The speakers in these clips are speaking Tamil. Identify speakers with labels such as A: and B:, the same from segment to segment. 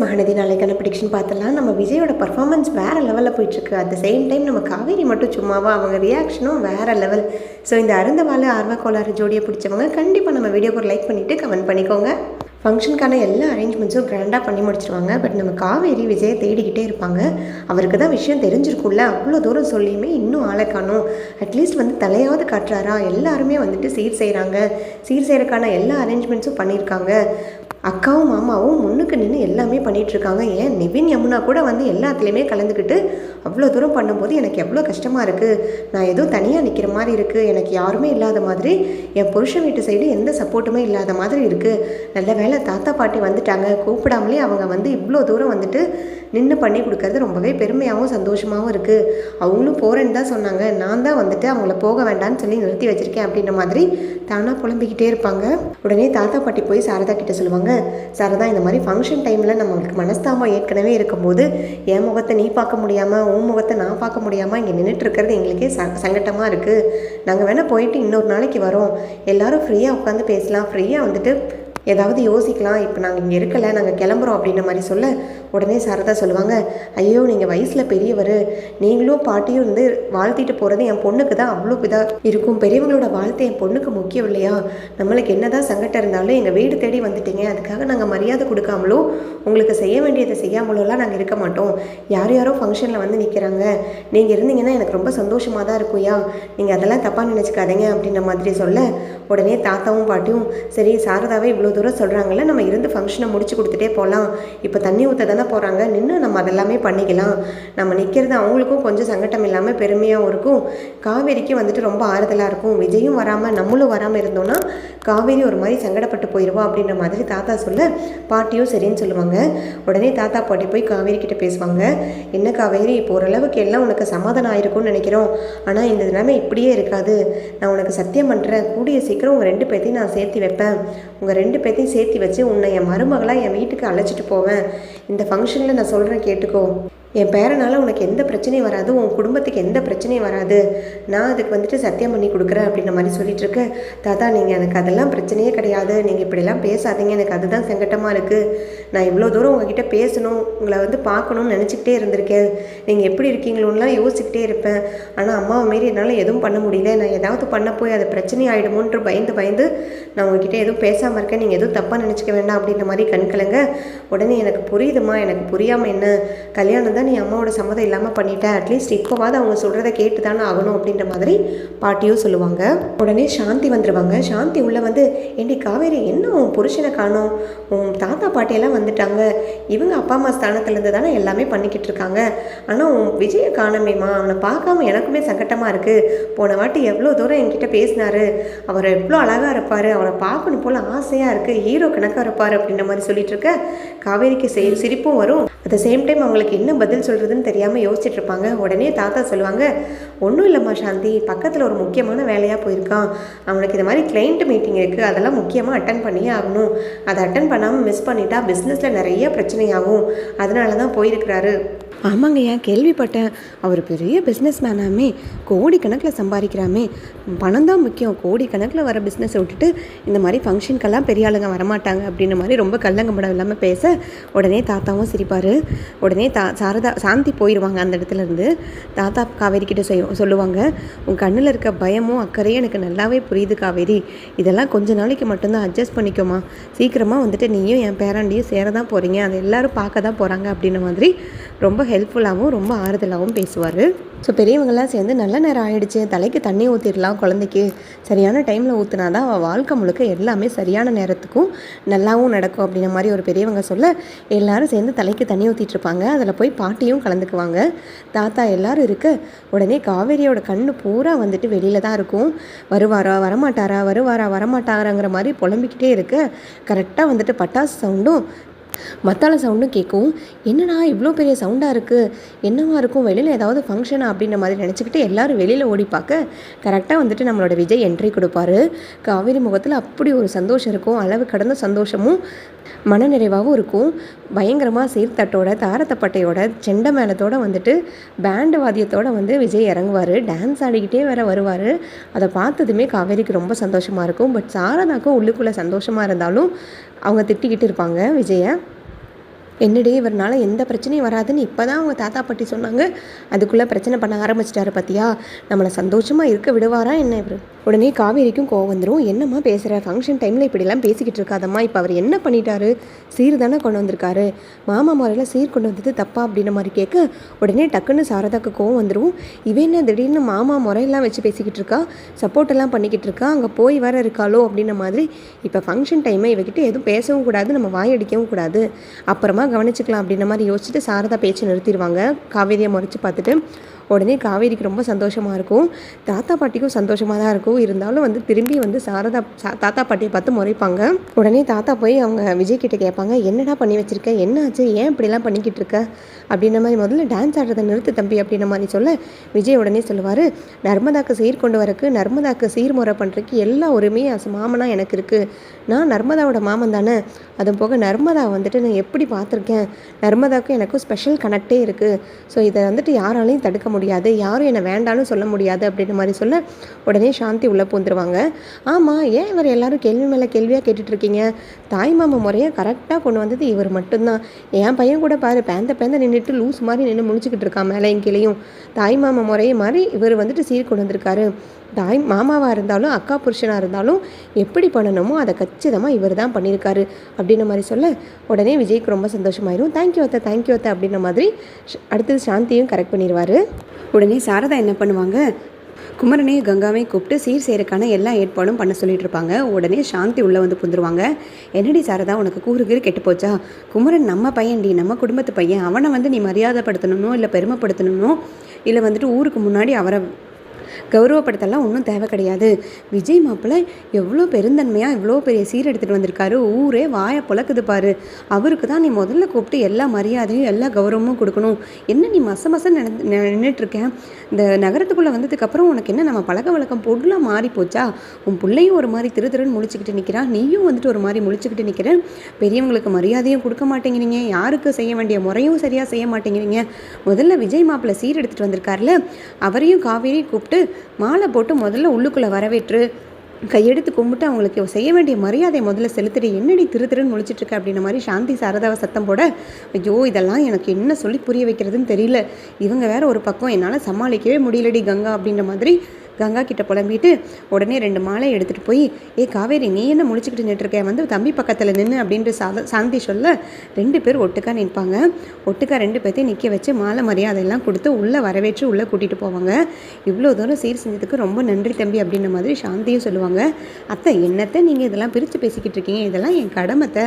A: மகநதி நாளைக்கான ப்ரிடிக்ஷன் பார்த்தலாம். நம்ம விஜயோட பர்ஃபார்மன்ஸ் வேறு லெவலில் போயிட்டுருக்கு. அட் த சேம் டைம் நம்ம காவேரி மட்டும் சும்மாவா, அவங்க ரியாக்ஷனும் வேறு லெவல். ஸோ இந்த அருந்தவாள் ஆர்வக்கோளாறு ஜோடியை பிடிச்சவங்க கண்டிப்பாக நம்ம வீடியோக்கு ஒரு லைக் பண்ணிவிட்டு கமெண்ட் பண்ணிக்கோங்க. ஃபங்க்ஷனுக்கான எல்லா அரேஞ்ச்மெண்ட்ஸும் கிராண்டாக பண்ணி முடிச்சிருவாங்க. பட் நம்ம காவேரி விஜயை தேடிக்கிட்டே இருப்பாங்க. அவருக்கு தான் விஷயம் தெரிஞ்சிருக்கும்ல, அவ்வளோ தூரம் சொல்லியுமே இன்னும் ஆளை காணும். அட்லீஸ்ட் தலையாவது காட்டுறாரா? எல்லாருமே சீர் செய்கிறாங்க. சீர் செய்கிறதுக்கான எல்லா அரேஞ்ச்மெண்ட்ஸும் பண்ணியிருக்காங்க. அக்காவும் மாமாவும் முன்னுக்கு நின்று எல்லாமே பண்ணிகிட்ருக்காங்க. ஏன் நிவின் யமுனா கூட எல்லாத்துலேயுமே கலந்துக்கிட்டு அவ்வளோ தூரம் பண்ணும்போது எனக்கு எவ்வளோ கஷ்டமாக இருக்குது. நான் ஏதோ தனியாக நிற்கிற மாதிரி இருக்குது. எனக்கு யாருமே இல்லாத மாதிரி, என் புருஷன் வீட்டு சைடு எந்த சப்போர்ட்டுமே இல்லாத மாதிரி இருக்குது. நல்ல வேளை தாத்தா பாட்டி வந்துட்டாங்க. கூப்பிடாமலே அவங்க இவ்வளோ தூரம் நின்று பண்ணி கொடுக்கறது ரொம்பவே பெருமையாகவும் சந்தோஷமாகவும் இருக்குது. அவங்களும் போகிறேன்னு தான் சொன்னாங்க. நான் தான் அவங்கள போக வேண்டான்னு சொல்லி நிறுத்தி வச்சுருக்கேன் அப்படின்ற மாதிரி தானாக புலம்பிக்கிட்டே இருப்பாங்க. உடனே தாத்தா பாட்டி போய் சாரதா கிட்டே சொல்லுவாங்க, சாரதா, இந்த மாதிரி ஃபங்க்ஷன் டைமில் நம்மளுக்கு மனஸ்தாபம் ஏற்கனவே இருக்கும்போது என் முகத்தை நீ பார்க்க முடியாமல், உன் முகத்தை நான் பார்க்க முடியாமல் இங்கே நின்றுட்டுருக்கிறது எங்களுக்கே சங்கட்டமாக இருக்குது. நாங்கள் வேணால் போயிட்டு இன்னொரு நாளைக்கு வரோம். எல்லோரும் ஃப்ரீயாக உட்காந்து பேசலாம், ஃப்ரீயாக ஏதாவது யோசிக்கலாம். இப்போ நாங்கள் இங்கே இருக்கலை, நாங்கள் கிளம்புறோம் அப்படின்ற மாதிரி சொல்ல, உடனே சாரதா சொல்லுவாங்க, ஐயோ நீங்கள் வயசில் பெரியவர், நீங்களும் பாட்டியும் வாழ்த்திட்டு போகிறது என் பொண்ணுக்கு தான் அவ்வளோ இதாக இருக்கும். பெரியவங்களோட வாழ்த்து என் பொண்ணுக்கு முக்கியம் இல்லையா? நம்மளுக்கு என்ன தான் சங்கடம் இருந்தாலும் எங்கள் வீடு தேடி வந்துட்டீங்க, அதுக்காக நாங்கள் மரியாதை கொடுக்காமலோ உங்களுக்கு செய்ய வேண்டியதை செய்யாமலோலாம் நாங்கள் இருக்க மாட்டோம். யார் யாரோ ஃபங்க்ஷனில் நிற்கிறாங்க, நீங்கள் இருந்தீங்கன்னா எனக்கு ரொம்ப சந்தோஷமாக தான் இருக்கும்யா, நீங்கள் அதெல்லாம் தப்பாக நினச்சிக்காதீங்க அப்படின்ற மாதிரி சொல்ல, உடனே தாத்தாவும் பாட்டியும், சரி சாரதாவே இவ்வளோ தூரம் சொல்கிறாங்கல்ல, நம்ம இருந்து ஃபங்க்ஷனை முடிச்சு கொடுத்துட்டே போகலாம். இப்போ தண்ணி ஊற்ற தானே போகிறாங்க, நின்று நம்ம அதெல்லாமே பண்ணிக்கலாம். நம்ம நிற்கிறது அவங்களுக்கும் கொஞ்சம் சங்கட்டம் இல்லாமல் பெருமையாகவும் இருக்கும். காவேரிக்கு ரொம்ப ஆறுதலாக இருக்கும். விஜயும் வராமல் நம்மளும் வராமல் இருந்தோன்னா காவேரி ஒரு மாதிரி சங்கடப்பட்டு போயிடுவா அப்படின்ற மாதிரி தாத்தா சொல்ல, பாட்டியும் சரின்னு சொல்லுவாங்க. உடனே தாத்தா பாட்டி போய் காவேரி கிட்ட பேசுவாங்க, என்ன காவேரி, இப்போ ஓரளவுக்கு எல்லாம் உனக்கு சமாதானம் ஆயிருக்கும்னு நினைக்கிறோம். ஆனால் இந்த நிலைமை இப்படியே இருக்காது. நான் உனக்கு சத்தியம் பண்ணுறேன், கூடிய சீக்கிரம் உங்கள் 2 பேர்த்தையும் நான் சேர்த்து வைப்பேன். உங்கள் 2 பேர்த்தையும் சேர்த்து வச்சு உன்னை என் மருமகளாக என் வீட்டுக்கு அழைச்சிட்டு போவேன். இந்த ஃபங்க்ஷனில் நான் சொல்கிறேன் கேட்டுக்கோ. என் பேரனால் உனக்கு எந்த பிரச்சனையும் வராது, உன் குடும்பத்துக்கு எந்த பிரச்சனையும் வராது. நான் அதுக்கு சத்தியம் பண்ணி கொடுக்குறேன் அப்படின்ற மாதிரி சொல்லிட்டுருக்கு. தாத்தா, நீங்கள் எனக்கு அதெல்லாம் பிரச்சனையே கிடையாது, நீங்கள் இப்படிலாம் பேசாதீங்க, எனக்கு அதுதான் சங்கட்டமாக இருக்குது. நான் இவ்வளோ தூரம் உங்ககிட்ட பேசணும், உங்களை பார்க்கணும்னு நினச்சிக்கிட்டே இருந்திருக்கேன். நீங்கள் எப்படி இருக்கீங்களோன்னெலாம் யோசிச்சுக்கிட்டே இருப்பேன். ஆனால் அம்மாவை மாரி என்னால் எதுவும் பண்ண முடியல. நான் ஏதாவது பண்ண போய் அது பிரச்சனை ஆகிடுமோன்ற பயந்து நான் உங்ககிட்ட எதுவும் பேசாமல் இருக்கேன். நீங்கள் எதுவும் தப்பாக நினச்சிக்க வேண்டாம் அப்படின்ற மாதிரி கண்கலங்க. உடனே எனக்கு புரியுதுமா, எனக்கு புரியாமல் என்ன, கல்யாணம் தான் நீ அம்மாவோட சம்மதம் இல்லாமல் பண்ணிட்டேன். அட்லீஸ்ட் இப்போவாது அவங்க சொல்கிறத கேட்டு தானே ஆகணும் அப்படின்ற மாதிரி பாட்டியும் சொல்லுவாங்க. உடனே சாந்தி வந்துடுவாங்க. சாந்தி உள்ள ஏண்டி காவேரி, என்ன உன் புருஷனை காணோம், உன் தாத்தா பாட்டியெல்லாம் வந்துட்டாங்க, இவங்க அப்பா அம்மா ஸ்தானத்துலேருந்து தானே எல்லாமே பண்ணிக்கிட்டு இருக்காங்க. ஆனால் உன் விஜயை காணமேம்மா, அவனை பார்க்காம எனக்குமே சங்கட்டமாக இருக்குது. போன வாட்டி எவ்வளோ தூரம் என்கிட்ட பேசினாரு, அவர் எவ்வளோ அழகாக இருப்பார், அவரை பார்க்கணும் போல் ஆசையாக இருக்குது, ஹீரோ கணக்காக இருப்பார் அப்படின்ற மாதிரி சொல்லிட்டு இருக்க காவேரிக்கு சிரிப்பும் வரும். அட் த சேம் டைம் அவங்களுக்கு என்ன பதில் சொல்கிறதுன்னு தெரியாமல் யோசிச்சுட்டு இருப்பாங்க. உடனே தாத்தா சொல்லுவாங்க, ஒன்றும் இல்லைம்மா சாந்தி, பக்கத்தில் ஒரு முக்கியமான வேலையாக போயிருக்கான். அவனுக்கு இந்த மாதிரி கிளைண்ட் மீட்டிங் இருக்குது, அதெல்லாம் முக்கியமாக அட்டன் பண்ணியே ஆகணும். அதை அட்டன் பண்ணாமல் மிஸ் பண்ணிட்டா பிஸ்னஸில் நிறைய பிரச்சனையாகும், அதனால தான் போயிருக்கிறாரு. ஆமாங்க, ஏன் கேள்விப்பட்டேன், அவர் பெரிய பிஸ்னஸ் மேனாமே, கோடிக்கணக்கில் சம்பாதிக்கிறாமே. பணம் தான் முக்கியம், கோடிக்கணக்கில் வர பிஸ்னஸை விட்டுட்டு இந்த மாதிரி ஃபங்க்ஷனுக்கெல்லாம் பெரிய ஆளுங்க வரமாட்டாங்க அப்படின்ற மாதிரி ரொம்ப கல்லங்கப்படம் இல்லாமல் பேச, உடனே தாத்தாவும் சிரிப்பார். உடனே சாந்தி போயிடுவாங்க அந்த இடத்துலேருந்து. தாத்தா காவேரி கிட்ட சொல்லுவாங்க, உன் கண்ணில் இருக்க பயமும் அக்கறையும் எனக்கு நல்லாவே புரியுது காவேரி. இதெல்லாம் கொஞ்ச நாளைக்கு மட்டும்தான், அட்ஜஸ்ட் பண்ணிக்கோமா. சீக்கிரமாக நீயும் என் பேராண்டியும் சேர தான் போகிறீங்க, அதை எல்லோரும் பார்க்க தான் போகிறாங்க அப்படின்ற மாதிரி ரொம்ப ஹெல்ப்ஃபுல்லாகவும் ரொம்ப ஆறுதலாகவும் பேசுவார். ஸோ பெரியவங்களாம் சேர்ந்து நல்ல நேரம் ஆகிடுச்சு, தலைக்கு தண்ணி ஊற்றிடலாம், குழந்தைக்கு சரியான டைமில் ஊற்றினா தான் அவள் வாழ்க்கை முழுக்க எல்லாமே சரியான நேரத்துக்கும் நல்லாவும் நடக்கும் அப்படின்ற மாதிரி ஒரு பெரியவங்க சொல்ல, எல்லோரும் சேர்ந்து தலைக்கு தண்ணி ஊற்றிட்டுருப்பாங்க. அதில் போய் பாட்டியும் கலந்துக்குவாங்க. தாத்தா எல்லோரும் இருக்க, உடனே காவேரியோட கண்ணு பூரா வெளியில் தான் இருக்கும். வருவாரா வரமாட்டாரா, வருவாரா வரமாட்டாராங்கிற மாதிரி புலம்பிக்கிட்டே இருக்க, கரெக்டாக பட்டாசு சவுண்டும் மத்தாள சவுண்டும் கேட்கும். என்னடா இவ்வளோ பெரிய சவுண்டாக இருக்குது, என்னவா இருக்கும், வெளியில் ஏதாவது ஃபங்க்ஷனா அப்படின்ற மாதிரி நினச்சிக்கிட்டு எல்லோரும் வெளியில் ஓடி பார்க்க, கரெக்டாக நம்மளோட விஜய் என்ட்ரி கொடுப்பாரு. காவேரி முகத்தில் அப்படி ஒரு சந்தோஷம் இருக்கும், அளவு கடந்த சந்தோஷமும் மனநிறைவாகவும் இருக்கும். பயங்கரமாக சீர்தட்டோட தாரத்தப்பட்டையோட செண்டை மேளத்தோடு பேண்டு வாத்தியத்தோடு விஜய் இறங்குவார். டான்ஸ் ஆடிக்கிட்டே வருவார். அதை பார்த்ததுமே காவேரிக்கு ரொம்ப சந்தோஷமாக இருக்கும். பட் சாரதாக்கும் உள்ளுக்குள்ளே சந்தோஷமாக இருந்தாலும் அவங்க திட்டிக்கிட்டு இருப்பாங்க விஜயை. என்னடி இவர்னால எந்த பிரச்சனையும் வராதுன்னு இப்போ தான் அவங்க தாத்தா பாட்டி சொன்னாங்க, அதுக்குள்ளே பிரச்சனை பண்ண ஆரம்பிச்சிட்டாரு பார்த்தியா, நம்மளை சந்தோஷமாக இருக்க விடுவாரா என்ன இவர்? உடனே காவேரிக்கும் கோவம் வந்துடும். என்னம்மா பேசுகிற, ஃபங்க்ஷன் டைமில் இப்படிலாம் பேசிக்கிட்டு இருக்காதம்மா, இப்போ அவர் என்ன பண்ணிட்டாரு, சீர் தானே கொண்டு வந்திருக்காரு, மாமா முறையில் சீர் கொண்டு வந்தது தப்பா அப்படின்ற மாதிரி கேட்க உடனே டக்குன்னு சாரதாக்கு கோவம் வந்துடும். இவன் என்ன திடீர்னு மாமா முறையெல்லாம் வச்சு பேசிக்கிட்டு இருக்கா, சப்போர்ட் எல்லாம் பண்ணிக்கிட்டு இருக்கா, அங்கே போய் வர இருக்காளோ அப்படின்ற மாதிரி. இப்போ ஃபங்க்ஷன் டைமை இவகிட்ட எதுவும் பேசவும் கூடாது, நம்ம வாயடிக்கவும் கூடாது, அப்புறமா கவனிச்சுக்கலாம் அப்படின்ற மாதிரி யோசிச்சுட்டு சாரதா பேச்சு நிறுத்திடுவாங்க காவேரியை முறைச்சி பார்த்துட்டு. உடனே காவேரிக்கு ரொம்ப சந்தோஷமாக இருக்கும், தாத்தா பாட்டிக்கும் சந்தோஷமாக தான் இருக்கும். இருந்தாலும் வந்து திரும்பி வந்து சாரதா தாத்தா பாட்டியை பார்த்து முறைப்பாங்க. உடனே தாத்தா போய் அவங்க விஜய் கிட்ட கேட்பாங்க, என்னடா பண்ணி வச்சுருக்க, என்ன ஆச்சு, ஏன் இப்படிலாம் பண்ணிக்கிட்டு இருக்க அப்படின்ற மாதிரி. முதல்ல டான்ஸ் ஆடுறதை நிறுத்து தம்பி அப்படின்ற மாதிரி சொல்ல விஜய் உடனே சொல்லுவார், நர்மதாக்கு சீர் கொண்டு வரக்கு, நர்மதாக்கு சீர்முறை பண்ணுறதுக்கு எல்லா உரிமையும் மாமனாக எனக்கு இருக்குது, நான் நர்மதாவோட மாமன் தானே, அதுவும் போக நர்மதா வந்துட்டு நான் எப்படி பார்த்துருக்கேன், நர்மதாவுக்கும் எனக்கும் ஸ்பெஷல் கனெக்டே இருக்குது, ஸோ இதை வந்துட்டு யாராலையும் தடுக்க முடியாது, யாரும் என்னை வேண்டான்னு சொல்ல முடியாது அப்படின்ற மாதிரி சொல்ல உடனே சாந்தி உள்ளே பூந்துருவாங்க. ஆமாம், ஏன் இவர் எல்லாரும் கேள்வி மேலே கேள்வியாக கேட்டுட்ருக்கீங்க, தாய் மாமா முறையை கரெக்டாக கொண்டு வந்தது இவர் மட்டும்தான். என் பையன் கூட பாரு, பேந்த நின்றுட்டு லூஸ் மாதிரி நின்று முடிச்சுக்கிட்டு இருக்கான் மேலேயும் கீழேயும். தாய் மாமா முறையை மாதிரி இவர் வந்துட்டு சீர் கொண்டு வந்திருக்காரு. தாய் மாமாவாக இருந்தாலும் அக்கா புருஷனாக இருந்தாலும் எப்படி பண்ணணுமோ அதை கச்சிதமாக இவர் தான் பண்ணியிருக்காரு அப்படின்ற மாதிரி சொல்ல உடனே விஜய்க்கு ரொம்ப சந்தோஷமாயிரும். தேங்க்யூ அத்தை அப்படின்ற மாதிரி அடுத்தது சாந்தியும் கரெக்ட் பண்ணிடுவார். உடனே சாரதா என்ன பண்ணுவாங்க, குமரனையும் கங்காவையும் கூப்பிட்டு சீர் செய்யறதுக்கான எல்லா ஏற்பாடும் பண்ண சொல்லிட்டு இருப்பாங்க. உடனே சாந்தி உள்ளே வந்து புந்துருவாங்க. என்னடி சாரதா, உனக்கு கூறுகிறு கெட்டு போச்சா, குமரன் நம்ம பையன்டி, நம்ம குடும்பத்து பையன், அவனை வந்து நீ மரியாதைப்படுத்தணுமோ இல்லை பெருமைப்படுத்தணுமோ இல்லை வந்துட்டு ஊருக்கு முன்னாடி அவரை கௌரவப்படுத்தலாம் ஒன்றும் தேவை கிடையாது. விஜய் மாப்பிள்ளை எவ்வளோ பெருந்தன்மையாக இவ்வளோ பெரிய சீர் எடுத்துகிட்டு வந்திருக்காரு, ஊரே வாயை புழக்குது பாரு, அவருக்கு தான் நீ முதல்ல கூப்பிட்டு எல்லா மரியாதையும் எல்லா கௌரவமும் கொடுக்கணும். என்ன நீ மச நின்றுட்டுருக்கேன், இந்த நகரத்துக்குள்ளே வந்ததுக்கப்புறம் உனக்கு என்ன நம்ம பழக்க வழக்கம் பொருளாக மாறி போச்சா, உன் பிள்ளையும் ஒரு மாதிரி திருன்னு முழிச்சுக்கிட்டு நிற்கிறான், நீயும் வந்துட்டு ஒரு மாதிரி முழிச்சுக்கிட்டு நிற்கிறேன், பெரியவங்களுக்கு மரியாதையும் கொடுக்க மாட்டேங்கிறீங்க, யாருக்கு செய்ய வேண்டிய முறையும் சரியாக செய்ய மாட்டேங்கிறீங்க. முதல்ல விஜய் மாப்பிள்ளை சீர் எடுத்துகிட்டு வந்திருக்காருல, அவரையும் காவேரியும் கூப்பிட்டு மாலை போட்டு முதல்ல உள்ளுக்குள்ளே வரவேற்று கையெடுத்து கும்பிட்டு அவங்களுக்கு செய்ய வேண்டிய மரியாதை முதல்ல செலுத்திட்டு என்னடி திருன்னு முழிச்சிட்ருக்க அப்படின்ற மாதிரி சாந்தி சாரதாவை சத்தம் போட, ஐயோ இதெல்லாம் எனக்கு என்ன சொல்லி புரிய வைக்கிறதுன்னு தெரியல, இவங்க வேற ஒரு பக்கம் என்னால் சமாளிக்கவே முடியலடி கங்கா அப்படின்ற மாதிரி கங்கா கிட்ட புலம்பிட்டு உடனே 2 மாலை எடுத்துகிட்டு போய், காவேரி நீ என்ன முடிச்சுக்கிட்டு நின்றுருக்க, வந்து தம்பி பக்கத்தில் நின்று அப்படின்ட்டு சாந்தி சொல்ல 2 பேர் ஒட்டுக்கா நிற்பாங்க. ஒட்டுக்கா 2 பேர்த்தையும் நிற்க வச்சு மாலை மரியாதையெல்லாம் கொடுத்து உள்ளே வரவேற்று உள்ளே கூட்டிகிட்டு போவாங்க. இவ்வளோ தூரம் சீர் செஞ்சதுக்கு ரொம்ப நன்றி தம்பி அப்படின்ற மாதிரி சாந்தியும் சொல்லுவாங்க. அத்தை என்னத்தை நீங்கள் இதெல்லாம் பிரித்து பேசிக்கிட்டு இருக்கீங்க, இதெல்லாம் என் கடமைத்தை,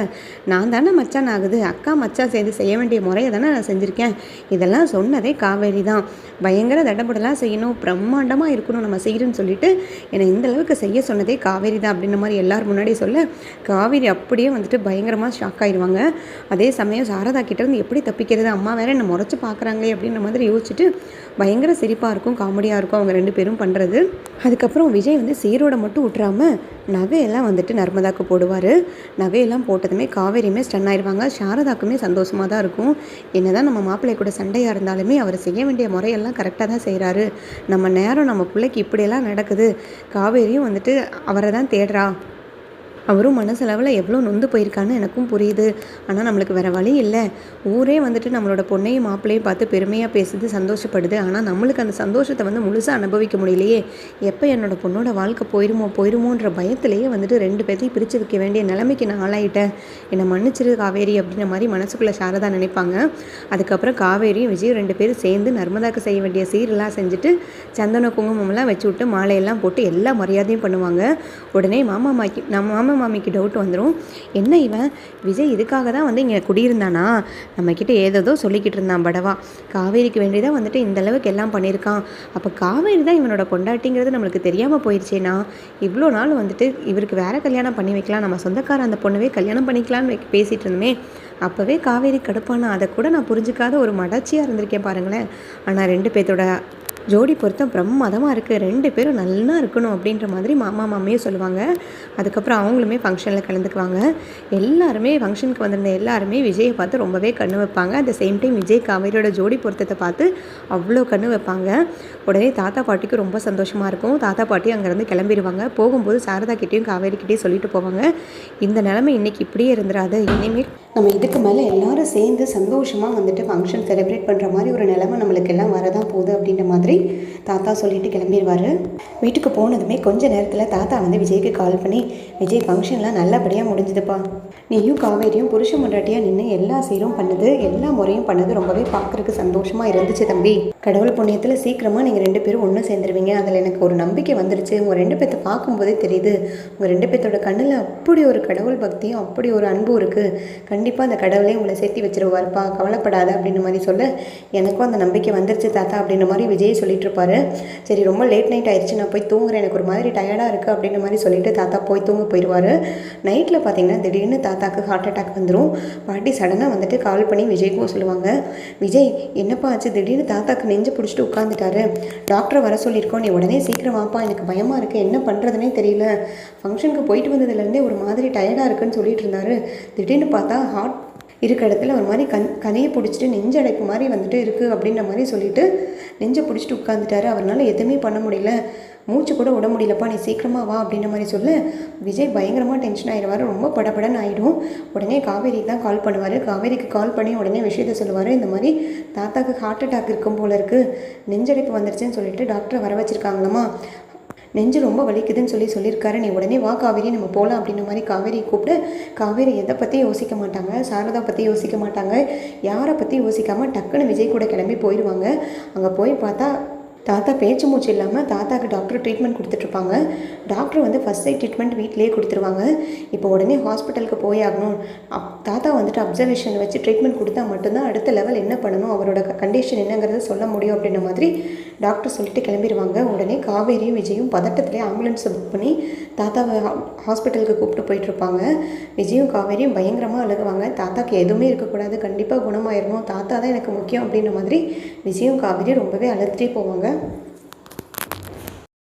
A: நான் தானே மச்சான் ஆகுது, அக்கா மச்சான் சேர்ந்து செய்ய வேண்டிய முறையை தானே நான் செஞ்சுருக்கேன், இதெல்லாம் சொன்னதே காவேரி தான், பயங்கர தடப்படலாம் செய்யணும், பிரம்மாண்டமாக இருக்கணும் நம்ம செய்கிறேன்னு சொல்லிட்டு என்னை இந்த அளவுக்கு செய்ய சொன்னதே காவேரி தான் அப்படின்ற மாதிரி எல்லாரும் முன்னாடியே சொல்ல காவேரி அப்படியே வந்துட்டு பயங்கரமாக ஷாக் ஆகிடுவாங்க. அதே சமயம் சாரதா கிட்டேருந்து எப்படி தப்பிக்கிறது, அம்மா வேற என்னை முறைச்சி பார்க்குறாங்களே அப்படின்ற மாதிரி யோசிச்சுட்டு பயங்கர சிரிப்பாக இருக்கும், காமெடியாக இருக்கும் அவங்க 2 பேரும் பண்ணுறது. அதுக்கப்புறம் விஜய் வந்து சீரோட மட்டும் விட்டுறாமல் நகையெல்லாம் வந்துட்டு நர்மதாவுக்கு போடுவார். நகையெல்லாம் போட்டதுமே காவேரியுமே ஸ்டன் ஆயிடுவாங்க. சாரதாக்குமே சந்தோஷமாக தான் இருக்கும். என்ன தான் நம்ம மாப்பிள்ளை கூட சண்டையாக இருந்தாலுமே அவர் செய்ய வேண்டிய முறையெல்லாம் கரெக்டாக தான் செய்கிறாரு, நம்ம நேரம் நம்ம பிள்ளைக்கு இப்படியெல்லாம் நடக்குது, காவேரியும் வந்துட்டு அவரை தான் தேடுறா, அவரும் மனசளவில் எவ்வளோ நொந்து போயிருக்கான்னு எனக்கும் புரியுது, ஆனால் நம்மளுக்கு வேறு வழி இல்லை, ஊரே வந்துட்டு நம்மளோட பொண்ணையும் மாப்பிள்ளையும் பார்த்து பெருமையாக பேசுது, சந்தோஷப்படுது, ஆனால் நம்மளுக்கு அந்த சந்தோஷத்தை வந்து முழுசாக அனுபவிக்க முடியலையே, எப்போ என்னோட பொண்ணோட வாழ்க்கை போயிருமோன்ற பயத்திலேயே வந்துட்டு 2 பேர்த்தையும் பிரித்து வைக்க வேண்டிய நிலைமைக்கு நான் ஆளாயிட்டேன், என்னை மன்னிச்சிரு காவேரி அப்படின்ற மாதிரி மனசுக்குள்ளே சாரதா நினைப்பாங்க. அதுக்கப்புறம் காவேரியும் விஜயும் 2 பேரும் சேர்ந்து நர்மதாக்கு செய்ய வேண்டிய சீரெல்லாம் செஞ்சுட்டு சந்தன குங்குமம்லாம் வச்சு விட்டு மாலையெல்லாம் போட்டு எல்லா மரியாதையும் பண்ணுவாங்க. உடனே மாமா மாமிக்கு டவுட் வந்துடும், என்ன இவன் விஜய் இதுக்காக தான் வந்து இங்கே குடியிருந்தானா, நம்மக்கிட்ட ஏதோ சொல்லிக்கிட்டு இருந்தான் படவா, காவேரிக்கு வேண்டியதான் வந்துட்டு இந்த அளவுக்கு எல்லாம் பண்ணியிருக்கான், அப்போ காவேரி தான் இவனோட பொண்டாட்டிங்கிறது நம்மளுக்கு தெரியாமல் போயிடுச்சேனா, இவ்வளோ நாள் வந்துட்டு இவருக்கு வேற கல்யாணம் பண்ணி வைக்கலாம், நம்ம சொந்தக்கார அந்த பொண்ணவே கல்யாணம் பண்ணிக்கலான்னு பேசிகிட்டு இருந்தோமே, அப்போவே காவேரி கடுப்பானா, அதை கூட நான் புரிஞ்சிக்காத ஒரு மடச்சியாக இருந்திருக்கேன் பாருங்களேன். ஆனால் 2 பேர்த்தோட ஜோடி பொருத்தம் பிரமாதமாக இருக்குது, 2 பேரும் நல்லா இருக்கணும் அப்படின்ற மாதிரி மாமா மாமியும் சொல்லுவாங்க. அதுக்கப்புறம் அவங்களுமே ஃபங்க்ஷனில் கலந்துக்குவாங்க. எல்லாருமே ஃபங்க்ஷனுக்கு வந்திருந்த எல்லாருமே விஜயை பார்த்து ரொம்பவே கண்ணு வைப்பாங்க. At the same time Vijay காவேரியோட ஜோடி பொருத்தத்தை பார்த்து அவ்வளோ கண்ணு வைப்பாங்க. உடனே தாத்தா பாட்டிக்கு ரொம்ப சந்தோஷமாக இருக்கும். தாத்தா பாட்டி அங்கேருந்து கிளம்பிடுவாங்க. போகும்போது சாரதா கிட்டேயும் காவேரி கிட்டேயும் சொல்லிட்டு போவாங்க, இந்த நிலைமை இன்றைக்கி இப்படியே இருந்துடாது, இனிமேல் நம்ம இதுக்கு மேலே எல்லாரும் சேர்ந்து சந்தோஷமாக வந்துட்டு ஃபங்க்ஷன் செலிப்ரேட் பண்ணுற மாதிரி ஒரு நிலைமை நம்மளுக்கு எல்லாம் வரதான் போகுது அப்படின்ற மாதிரி தாத்தா சொல்லிட்டு கிளம்பிடுவார். வீட்டுக்கு போனதுமே கொஞ்ச நேரத்தில் தாத்தா வந்து விஜய்க்கு கால் பண்ணி, விஜய் ஃபங்க்ஷன்லாம் நல்லபடியாக முடிஞ்சுதுப்பா, நீயும் காவேரியும் புருஷன் முன்னாட்டியாக நின்று எல்லா சீரும் பண்ணது, எல்லா முறையும் பண்ணது ரொம்பவே பார்க்குறதுக்கு சந்தோஷமாக இருந்துச்சு தம்பி. கடவுள் புண்ணியத்தில் சீக்கிரமாக நீங்கள் 2 பேரும் ஒன்று சேர்ந்துருவீங்க. அதில் எனக்கு ஒரு நம்பிக்கை வந்துருச்சு. உங்கள் 2 பேர்த்த பார்க்கும்போதே தெரியுது, உங்கள் 2 பேர்த்தோட கண்ணில் அப்படி ஒரு கடவுள் பக்தியும் அப்படி ஒரு அன்பும் இருக்குது. கண்டிப்பாக அந்த கடவுளே உங்களை சேர்த்தி வச்சிருவார்ப்பா, கவலைப்படாத அப்படின்ற மாதிரி சொல்ல, எனக்கும் அந்த நம்பிக்கை வந்துருச்சு தாத்தா அப்படின்ற மாதிரி விஜய் சொல்லிட்டு இருப்பாரு. சரி, ரொம்ப லேட் நைட் ஆயிடுச்சு, நான் போய் தூங்குறேன், எனக்கு ஒரு மாதிரி டயர்டாக இருக்குது அப்படின்ற மாதிரி சொல்லிட்டு தாத்தா போய் தூங்க போயிடுவார். நைட்டில் பார்த்தீங்கன்னா திடீர்னு தாத்தாக்கு ஹார்ட் அட்டாக் வந்துடும். பாட்டி சடனாக வந்துட்டு கால் பண்ணி விஜய்க்கும் சொல்லுவாங்க, விஜய் என்னப்பா ஆச்சு, திடீர்னு தாத்தாக்கு நெஞ்சு பிடிச்சிட்டு உட்காந்துட்டாரு, டாக்டரை வர சொல்லியிருக்கோம், நீ உடனே சீக்கிரம் வாப்பா, எனக்கு பயமாக இருக்குது, என்ன பண்ணுறதுனே தெரியல, ஃபங்க்ஷனுக்கு போயிட்டு வந்ததுலேருந்தே ஒரு மாதிரி டயர்டாக இருக்குன்னு சொல்லிட்டு இருந்தாரு, திடீர்னு பார்த்தா ஹார்ட் இருக்க இடத்துல ஒரு மாதிரி கனையை பிடிச்சிட்டு நெஞ்சடைப்பு மாதிரி வந்துட்டு இருக்குது அப்படின்ற மாதிரி சொல்லிட்டு நெஞ்சை பிடிச்சிட்டு உட்காந்துட்டாரு. அவரால் எதுவுமே பண்ண முடியல, மூச்சு கூட விட முடியலப்பா, நீ சீக்கிரமாக வா அப்படின்ற மாதிரி சொல்ல விஜய் பயங்கரமாக டென்ஷன் ஆகிடுவார். ரொம்ப படபடன்னு ஆகிடும். உடனே காவேரிக்கு தான் கால் பண்ணுவார். காவேரிக்கு கால் பண்ணி உடனே விஷயத்த சொல்லுவார், இந்த மாதிரி தாத்தாக்கு ஹார்ட் அட்டாக் இருக்கும் போல இருக்குது, நெஞ்சடைப்பு வந்துருச்சுன்னு சொல்லிட்டு டாக்டரை வர வச்சுருக்காங்களாம்மா, நெஞ்சு ரொம்ப வலிக்குதுன்னு சொல்லியிருக்காரு, நீ உடனே வா காவேரி, நம்ம போகலாம் அப்படின்ற மாதிரி காவேரி கூப்பிட்டு, காவேரி எதை பற்றி யோசிக்க மாட்டாங்க, சாரதா பற்றி யோசிக்க மாட்டாங்க, யாரை பற்றி யோசிக்காமல் டக்குன்னு விஜய் கூட கிளம்பி போயிடுவாங்க. அங்கே போய் பார்த்தா தாத்தா பேச்சு மூச்சு இல்லாமல் தாத்தாக்கு டாக்டர் ட்ரீட்மெண்ட் கொடுத்துட்ருப்பாங்க. டாக்டர் வந்து ஃபஸ்ட் எய்ட் ட்ரீட்மெண்ட் வீட்டிலேயே கொடுத்துருவாங்க. இப்போ உடனே ஹாஸ்பிட்டலுக்கு போய் ஆகணும், தாத்தா வந்துட்டு அப்சர்வேஷன் வச்சு ட்ரீட்மெண்ட் கொடுத்தா மட்டும்தான் அடுத்த லெவல் என்ன பண்ணணும், அவரோட கண்டிஷன் என்னங்கிறத சொல்ல முடியும் அப்படின்ற மாதிரி டாக்டர் சொல்லிட்டு கிளம்பிடுவாங்க. உடனே காவேரியும் விஜயும் பதட்டத்திலே ஆம்புலன்ஸை புக் பண்ணி தாத்தாவை ஹாஸ்பிட்டலுக்கு கூப்பிட்டு போயிட்டுருப்பாங்க. விஜயும் காவேரியும் பயங்கரமாக அழுகுவாங்க. தாத்தாக்கு எதுவுமே இருக்கக்கூடாது, கண்டிப்பாக குணமாயிடணும், தாத்தா தான் எனக்கு முக்கியம் அப்படின்ற மாதிரி விஜயும் காவேரியும் ரொம்பவே அழுதுகிட்டே போவாங்க.